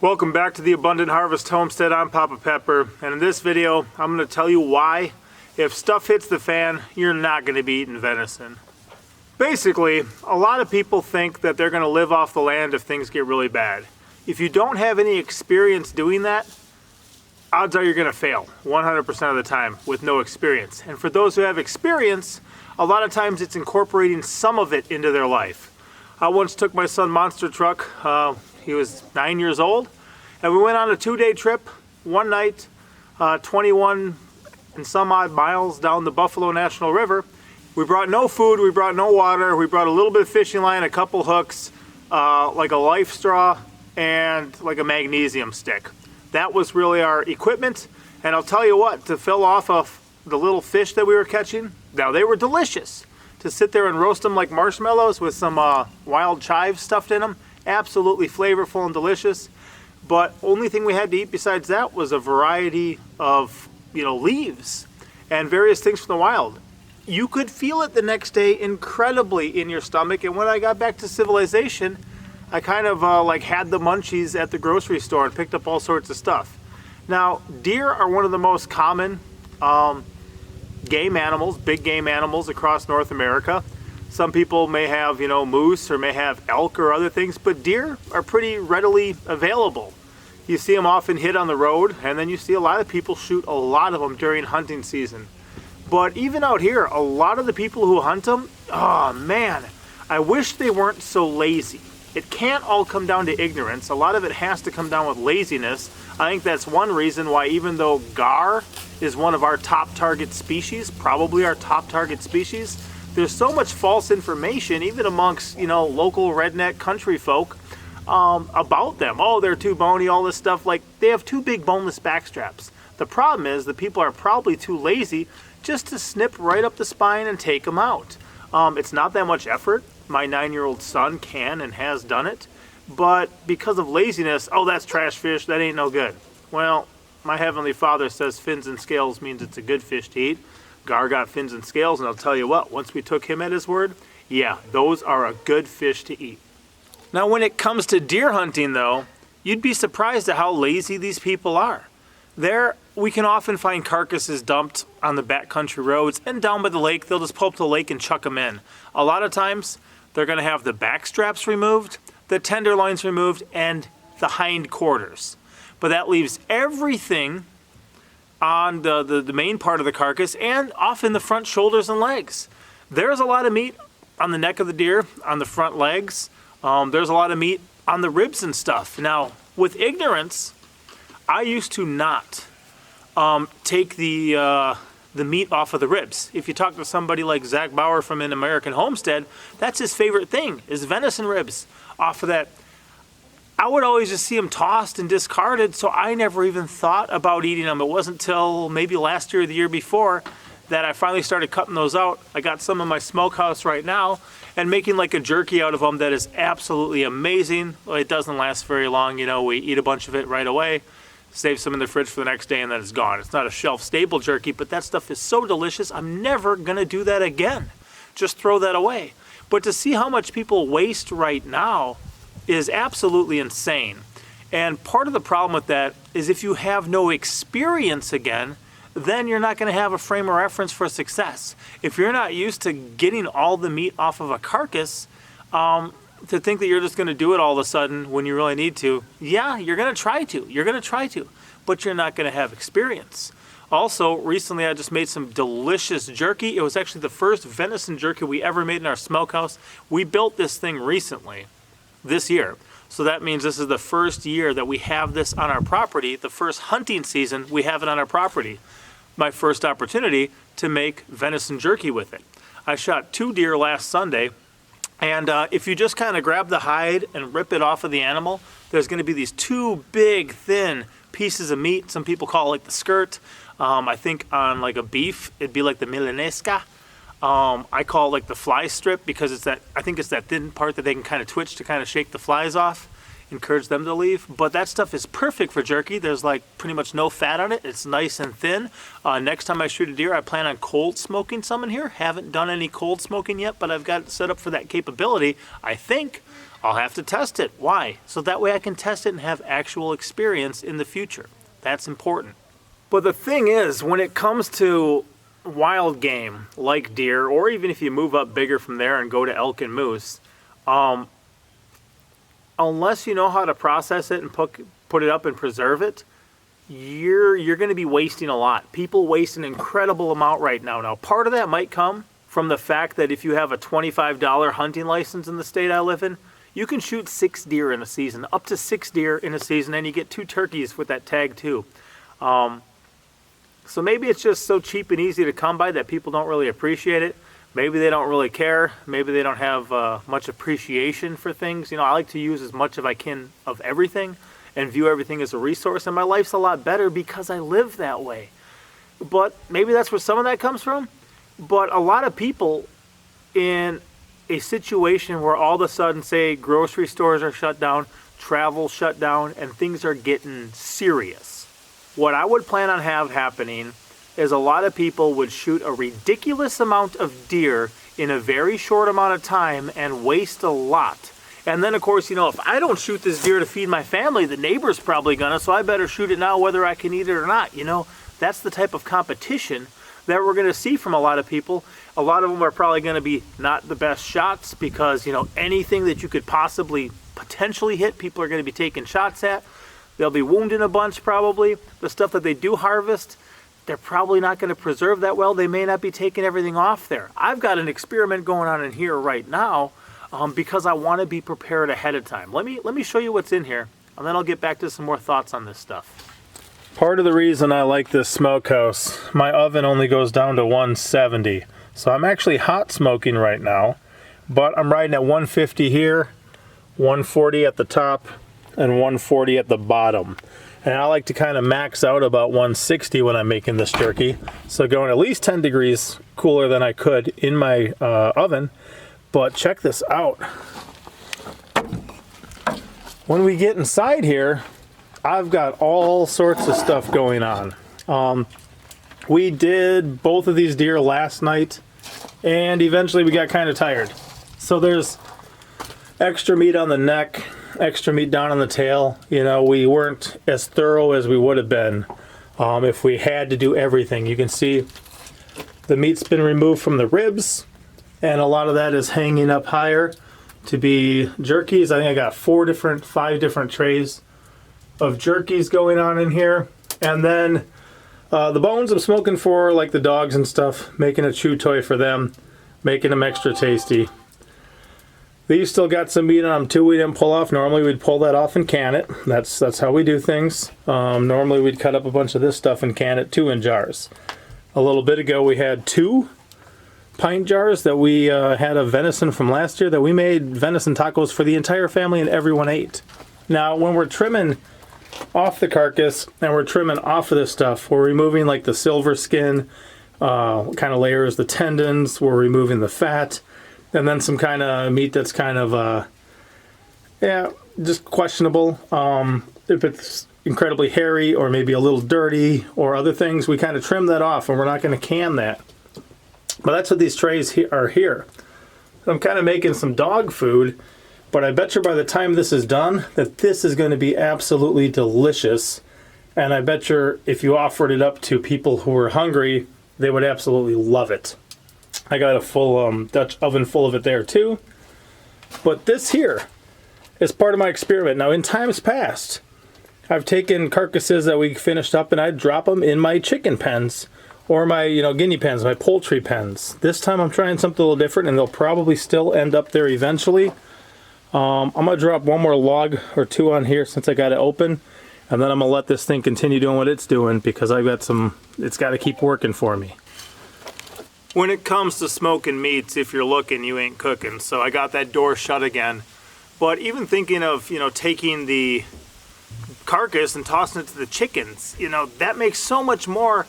Welcome back to the Abundant Harvest Homestead. I'm Papa Pepper, and in this video I'm going to tell you why, if stuff hits the fan, you're not going to be eating venison. Basically, a lot of people think that they're going to live off the land if things get really bad. If you don't have any experience doing that, odds are you're going to fail 100% of the time with no experience. And for those who have experience, a lot of times it's incorporating some of it into their life. I once took my son Monster Truck, he was 9 years old, and we went on a 2-day trip, one night, 21 and some odd miles down the Buffalo National River. We brought no food, we brought no water, we brought a little bit of fishing line, a couple hooks, like a life straw, and like a magnesium stick. That was really our equipment, and I'll tell you what, to fill off of the little fish that we were catching, now they were delicious. To sit there and roast them like marshmallows with some wild chives stuffed in them, absolutely flavorful and delicious. But only thing we had to eat besides that was a variety of, leaves and various things from the wild. You could feel it the next day incredibly in your stomach, and when I got back to civilization, I kind of had the munchies at the grocery store and picked up all sorts of stuff. Now, deer are one of the most common game animals, big game animals across North America. Some people may have, moose or may have elk or other things, but deer are pretty readily available. You see them often hit on the road, and then you see a lot of people shoot a lot of them during hunting season. But even out here, a lot of the people who hunt them, oh man, I wish they weren't so lazy. It can't all come down to ignorance. A lot of it has to come down with laziness. I think that's one reason why, even though gar is one of our top target species, probably our top target species, there's so much false information, even amongst, local redneck country folk, about them. Oh, they're too bony, all this stuff. Like, they have too big boneless backstraps. The problem is the people are probably too lazy just to snip right up the spine and take them out. It's not that much effort. My 9-year-old son can and has done it. But because of laziness, oh, that's trash fish, that ain't no good. Well, my Heavenly Father says fins and scales means it's a good fish to eat. Gar got fins and scales, and I'll tell you what, once we took him at his word, yeah, those are a good fish to eat. Now, when it comes to deer hunting, though, you'd be surprised at how lazy these people are. There, we can often find carcasses dumped on the backcountry roads, and down by the lake, they'll just pull up to the lake and chuck them in. A lot of times, they're going to have the back straps removed, the tenderloins removed, and the hind quarters. But that leaves everything on the main part of the carcass and often the front shoulders and legs. There's a lot of meat on the neck of the deer, on the front legs. There's a lot of meat on the ribs and stuff. Now, with ignorance, I used to not take the meat off of the ribs. If you talk to somebody like Zach Bauer from An American Homestead, that's his favorite thing, is venison ribs off of that. I would always just see them tossed and discarded, so I never even thought about eating them. It wasn't until maybe last year or the year before that I finally started cutting those out. I got some in my smokehouse right now and making like a jerky out of them that is absolutely amazing. Well, it doesn't last very long. We eat a bunch of it right away, save some in the fridge for the next day, and then it's gone. It's not a shelf-stable jerky, but that stuff is so delicious, I'm never going to do that again. Just throw that away. But to see how much people waste right now is absolutely insane. And part of the problem with that is if you have no experience again, then you're not going to have a frame of reference for success. If you're not used to getting all the meat off of a carcass, to think that you're just going to do it all of a sudden when you really need to, yeah, you're going to try to, but you're not going to have experience. Also, recently I just made some delicious jerky. It was actually the first venison jerky we ever made in our smokehouse. We built this thing recently, this year. So that means this is the first year that we have this on our property, the first hunting season we have it on our property. My first opportunity to make venison jerky with it. I shot 2 deer last Sunday, and if you just kind of grab the hide and rip it off of the animal, there's going to be these 2 big, thin pieces of meat. Some people call it like the skirt. I think on like a beef, it'd be like the milanesca. I call it like the fly strip because I think it's that thin part that they can kind of twitch to kind of shake the flies off, encourage them to leave. But that stuff is perfect for jerky. There's like pretty much no fat on it. It's nice and thin. Next time I shoot a deer, I plan on cold smoking some in here. Haven't done any cold smoking yet, but I've got it set up for that capability, I think. I'll have to test it. Why? So that way I can test it and have actual experience in the future. That's important. But the thing is, when it comes to wild game like deer, or even if you move up bigger from there and go to elk and moose, unless you know how to process it and put it up and preserve it, you're going to be wasting a lot. People waste an incredible amount right now. Now, part of that might come from the fact that if you have a $25 hunting license in the state I live in, you can shoot 6 deer in a season, up to 6 deer in a season, and you get 2 turkeys with that tag too. So maybe it's just so cheap and easy to come by that people don't really appreciate it. Maybe they don't really care. Maybe they don't have much appreciation for things. You know, I like to use as much as I can of everything and view everything as a resource, and my life's a lot better because I live that way. But maybe that's where some of that comes from. But a lot of people in a situation where all of a sudden, say, grocery stores are shut down, travel shut down, and things are getting serious. What I would plan on happening is a lot of people would shoot a ridiculous amount of deer in a very short amount of time and waste a lot. And then, of course, you know, if I don't shoot this deer to feed my family, the neighbor's probably gonna, so I better shoot it now whether I can eat it or not. You know, that's the type of competition that we're gonna see from a lot of people. A lot of them are probably gonna be not the best shots because, you know, anything that you could possibly potentially hit, people are gonna be taking shots at. They'll be wounding a bunch probably. The stuff that they do harvest, they're probably not gonna preserve that well. They may not be taking everything off there. I've got an experiment going on in here right now because I want to be prepared ahead of time. Let me show you what's in here, and then I'll get back to some more thoughts on this stuff. Part of the reason I like this smokehouse, my oven only goes down to 170. So I'm actually hot smoking right now, but I'm riding at 150 here, 140 at the top, and 140 at the bottom. And I like to kind of max out about 160 when I'm making this jerky. So going at least 10 degrees cooler than I could in my oven. But check this out. When we get inside here, I've got all sorts of stuff going on. We did both of these deer last night, and eventually we got kind of tired. So there's extra meat on the neck, extra meat down on the tail. You know, we weren't as thorough as we would have been if we had to do everything. You can see the meat's been removed from the ribs, and a lot of that is hanging up higher to be jerkies. I think I got 5 different trays of jerkies going on in here. And then the bones I'm smoking for, like the dogs and stuff, making a chew toy for them, making them extra tasty. These still got some meat on them too we didn't pull off. Normally we'd pull that off and can it. That's how we do things. Normally we'd cut up a bunch of this stuff and can it too in jars. A little bit ago we had 2 pint jars that we had of venison from last year that we made venison tacos for the entire family and everyone ate. Now when we're trimming off the carcass and we're trimming off of this stuff, we're removing like the silver skin, kind of layers, the tendons, we're removing the fat, and then some kind of meat that's kind of, just questionable. If it's incredibly hairy or maybe a little dirty or other things, we kind of trim that off and we're not going to can that. But that's what these trays are here. I'm kind of making some dog food, but I bet you by the time this is done that this is going to be absolutely delicious. And I bet you if you offered it up to people who were hungry, they would absolutely love it. I got a full Dutch oven full of it there too. But this here is part of my experiment. Now in times past, I've taken carcasses that we finished up and I'd drop them in my chicken pens or my guinea pens, my poultry pens. This time I'm trying something a little different, and they'll probably still end up there eventually. I'm gonna drop one more log or 2 on here since I got it open, and then I'm gonna let this thing continue doing what it's doing because I've got it's got to keep working for me. When it comes to smoking meats, if you're looking, you ain't cooking. So I got that door shut again. But even thinking of, taking the carcass and tossing it to the chickens, that makes so much more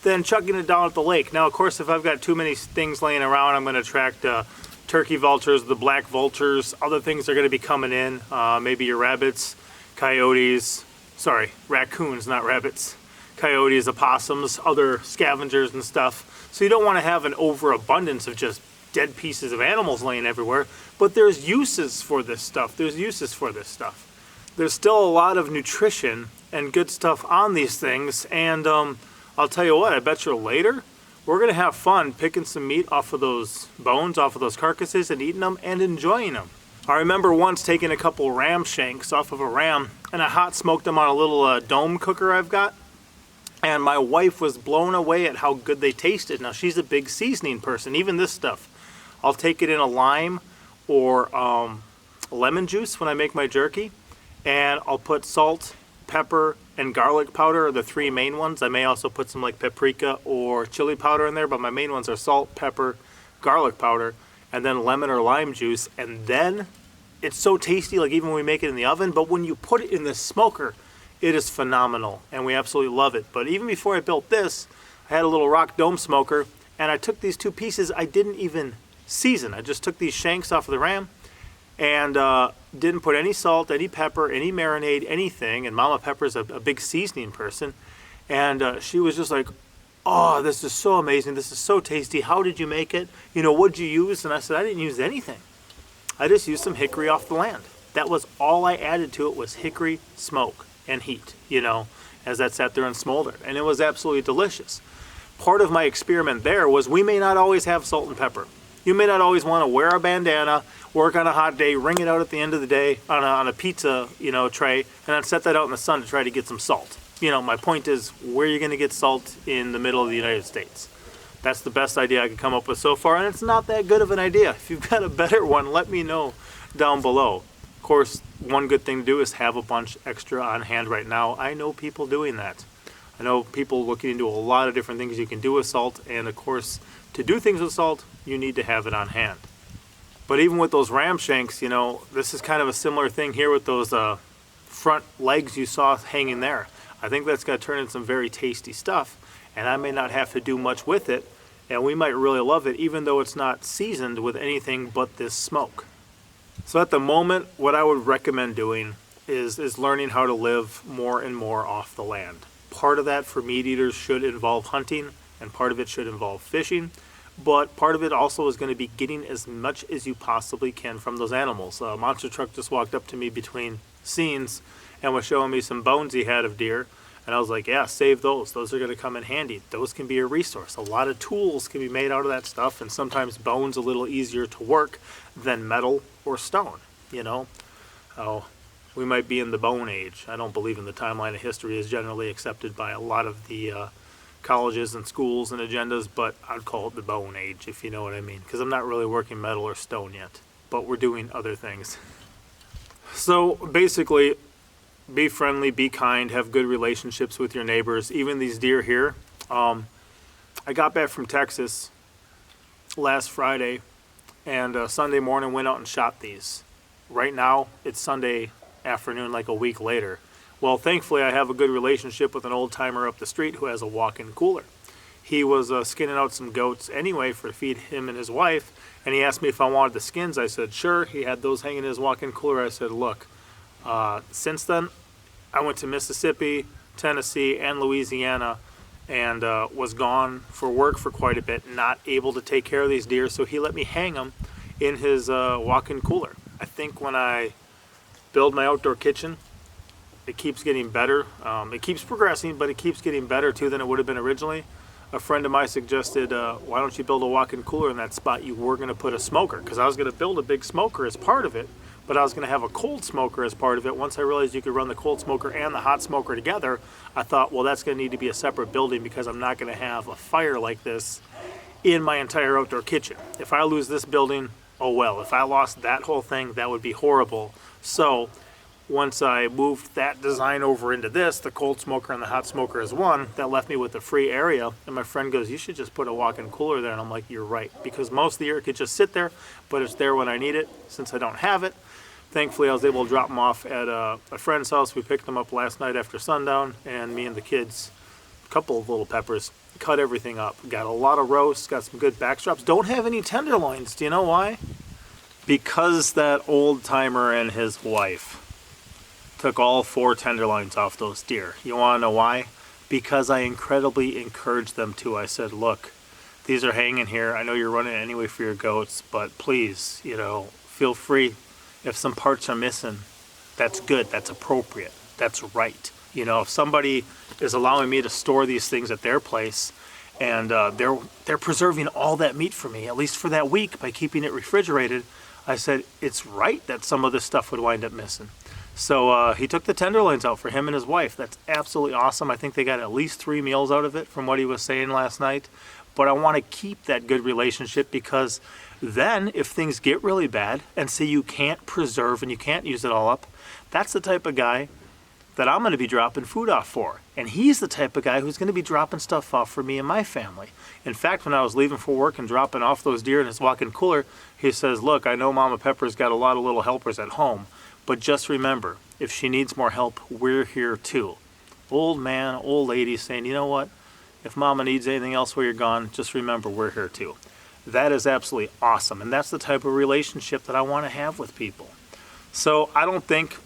than chucking it down at the lake. Now, of course, if I've got too many things laying around, I'm going to attract turkey vultures, the black vultures. Other things are going to be coming in. Maybe your rabbits, coyotes. Sorry, raccoons, not rabbits. Coyotes, opossums, other scavengers and stuff. So you don't want to have an overabundance of just dead pieces of animals laying everywhere, but there's uses for this stuff. There's uses for this stuff. There's still a lot of nutrition and good stuff on these things, and I'll tell you what, I bet you later we're going to have fun picking some meat off of those bones, off of those carcasses, and eating them and enjoying them. I remember once taking a couple ram shanks off of a ram, and I hot smoked them on a little dome cooker I've got, and my wife was blown away at how good they tasted. Now, she's a big seasoning person, even this stuff. I'll take it in a lime or lemon juice when I make my jerky, and I'll put salt, pepper, and garlic powder are the three main ones. I may also put some like paprika or chili powder in there, but my main ones are salt, pepper, garlic powder, and then lemon or lime juice. And then it's so tasty, like even when we make it in the oven, but when you put it in the smoker, it is phenomenal, and we absolutely love it. But even before I built this, I had a little rock dome smoker, and I took these two pieces. I didn't even season. I just took these shanks off of the ram and didn't put any salt, any pepper, any marinade, anything. And Mama Pepper's a big seasoning person, and she was just like, "Oh, this is so amazing. This is so tasty. How did you make it? You know, what'd you use?" And I said, "I didn't use anything. I just used some hickory off the land. That was all I added to it, was hickory smoke and heat, you know, as that sat there and smoldered. And it was absolutely delicious." Part of my experiment there was we may not always have salt and pepper. You may not always want to wear a bandana, work on a hot day, wring it out at the end of the day on a pizza, you know, tray, and then set that out in the sun to try to get some salt. You know, my point is, where are you going to get salt in the middle of the United States? That's the best idea I could come up with so far, and it's not that good of an idea. If you've got a better one, let me know down below. Of course, one good thing to do is have a bunch extra on hand right now. I know people doing that. I know people looking into a lot of different things you can do with salt, and of course, to do things with salt, you need to have it on hand. But even with those ram shanks, you know, this is kind of a similar thing here with those front legs you saw hanging there. I think that's going to turn into some very tasty stuff, and I may not have to do much with it, and we might really love it, even though it's not seasoned with anything but this smoke. So at the moment, what I would recommend doing is learning how to live more and more off the land. Part of that for meat eaters should involve hunting, and part of it should involve fishing, but part of it also is going to be getting as much as you possibly can from those animals. A monster truck just walked up to me between scenes and was showing me some bones he had of deer, and I was like, yeah, save those. Those are going to come in handy. Those can be a resource. A lot of tools can be made out of that stuff, and sometimes bone's a little easier to work than metal or stone, you know. Oh, we might be in the bone age. I don't believe in the timeline of history is generally accepted by a lot of the colleges and schools and agendas, but I'd call it the bone age, if you know what I mean, because I'm not really working metal or stone yet, but we're doing other things. So basically, be friendly, be kind, have good relationships with your neighbors. Even these deer here, I got back from Texas last Friday, and Sunday morning went out and shot these. Right now, it's Sunday afternoon, like a week later. Well, thankfully, I have a good relationship with an old timer up the street who has a walk-in cooler. He was skinning out some goats anyway to feed him and his wife, and he asked me if I wanted the skins. I said, sure. He had those hanging in his walk-in cooler. I said, look, since then, I went to Mississippi, Tennessee, and Louisiana, and was gone for work for quite a bit, not able to take care of these deer, so he let me hang them in his walk-in cooler. I think when I build my outdoor kitchen, it keeps getting better. It keeps progressing, but it keeps getting better too than it would have been originally. A friend of mine suggested, why don't you build a walk-in cooler in that spot you were going to put a smoker? Because I was going to build a big smoker as part of it, but I was going to have a cold smoker as part of it. Once I realized you could run the cold smoker and the hot smoker together, I thought, well, that's going to need to be a separate building because I'm not going to have a fire like this in my entire outdoor kitchen. If I lose this building, oh well. If I lost that whole thing, that would be horrible. So once I moved that design over into this, the cold smoker and the hot smoker as one, that left me with a free area. And my friend goes, you should just put a walk-in cooler there. And I'm like, you're right. Because most of the year it could just sit there, but it's there when I need it. Since I don't have it, thankfully I was able to drop them off at a friend's house. We picked them up last night after sundown, and me and the kids, a couple of little peppers, cut everything up. Got a lot of roasts, got some good backstraps. Don't have any tenderloins. Do you know why? Because that old timer and his wife took all 4 tenderloins off those deer. You want to know why? Because I incredibly encouraged them to. I said, look, these are hanging here. I know you're running anyway for your goats, but please, feel free. If some parts are missing, that's good, that's appropriate, that's right. If somebody is allowing me to store these things at their place and they're preserving all that meat for me, at least for that week, by keeping it refrigerated, I said it's right that some of this stuff would wind up missing. So he took the tenderloins out for him and his wife. That's absolutely awesome. I think they got at least 3 meals out of it from what he was saying last night. But I want to keep that good relationship, because then if things get really bad and say you can't preserve and you can't use it all up, that's the type of guy that I'm going to be dropping food off for. And he's the type of guy who's going to be dropping stuff off for me and my family. In fact, when I was leaving for work and dropping off those deer in his walk-in cooler, he says, look, I know Mama Pepper's got a lot of little helpers at home, but just remember, if she needs more help, we're here too. Old man, old lady saying, you know what? If Mama needs anything else while you're gone, just remember we're here too. That is absolutely awesome. And that's the type of relationship that I want to have with people. So I don't think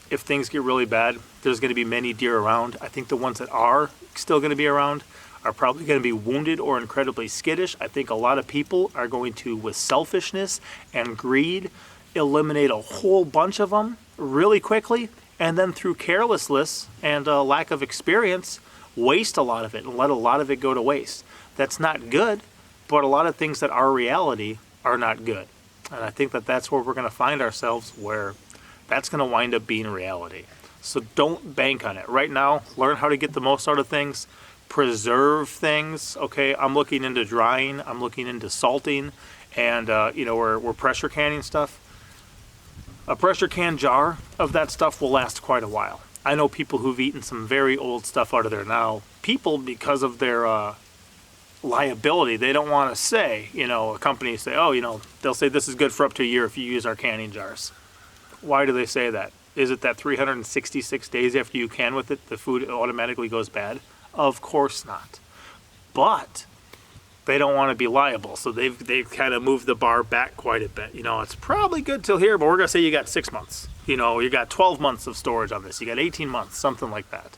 if things get really bad, there's going to be many deer around. I think the ones that are still going to be around are probably going to be wounded or incredibly skittish. I think a lot of people are going to, with selfishness and greed, eliminate a whole bunch of them really quickly, and then through carelessness and lack of experience, waste a lot of it and let a lot of it go to waste. That's not good, but a lot of things that are reality are not good. And I think that that's where we're going to find ourselves, where that's going to wind up being reality. So don't bank on it. Right now, learn how to get the most out of things, preserve things. Okay, I'm looking into drying, I'm looking into salting, and we're pressure canning stuff. A pressure can jar of that stuff will last quite a while. I know people who've eaten some very old stuff out of there now. People, because of their liability, they don't want to say, a company say, they'll say this is good for up to a year if you use our canning jars. Why do they say that? Is it that 366 days after you can with it, the food automatically goes bad? Of course not. But they don't want to be liable, so they've kind of moved the bar back quite a bit. It's probably good till here, but we're going to say you got 6 months. You got 12 months of storage on this. You got 18 months, something like that.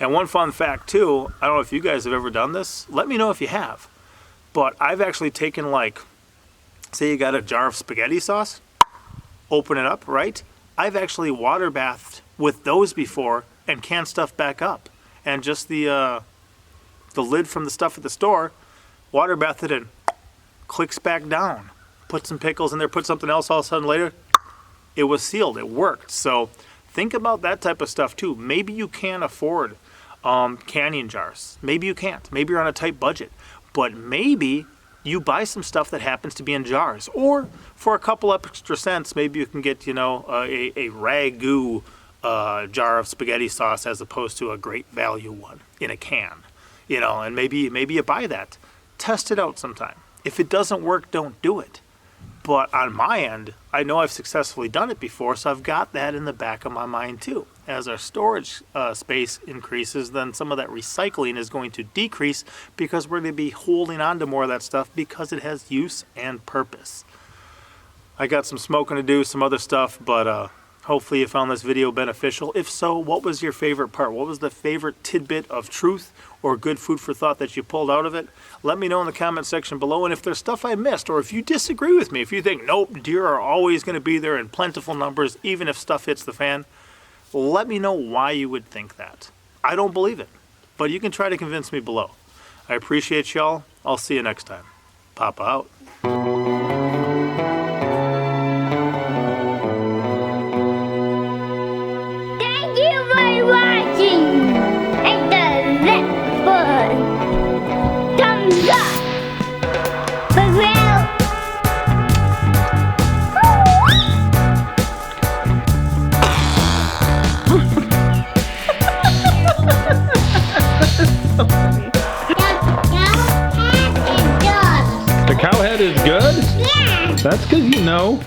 And one fun fact too, I don't know if you guys have ever done this. Let me know if you have. But I've actually taken, say you got a jar of spaghetti sauce, open it up, right? I've actually water bathed with those before and canned stuff back up. And just the lid from the stuff at the store, water bathed it and clicks back down. Put some pickles in there, put something else, all of a sudden later, it was sealed, it worked. So think about that type of stuff too. Maybe you can't afford canning jars. Maybe you can't. Maybe you're on a tight budget. But maybe you buy some stuff that happens to be in jars. Or for a couple extra cents, maybe you can get, a ragu jar of spaghetti sauce as opposed to a great value one in a can. And maybe you buy that. Test it out sometime. If it doesn't work, don't do it. But on my end, I know I've successfully done it before, so I've got that in the back of my mind too. As our storage space increases, then some of that recycling is going to decrease, because we're going to be holding on to more of that stuff because it has use and purpose. I got some smoking to do, some other stuff, but hopefully you found this video beneficial. If so, what was your favorite part? What was the favorite tidbit of truth or good food for thought that you pulled out of it? Let me know in the comment section below. And if there's stuff I missed, or if you disagree with me, if you think, nope, deer are always going to be there in plentiful numbers, even if stuff hits the fan, let me know why you would think that. I don't believe it, but you can try to convince me below. I appreciate y'all. I'll see you next time. Papa out. Thank you for watching. Hit the like button. Thumbs up. For real. The cowhead is good? Yeah. That's because you know.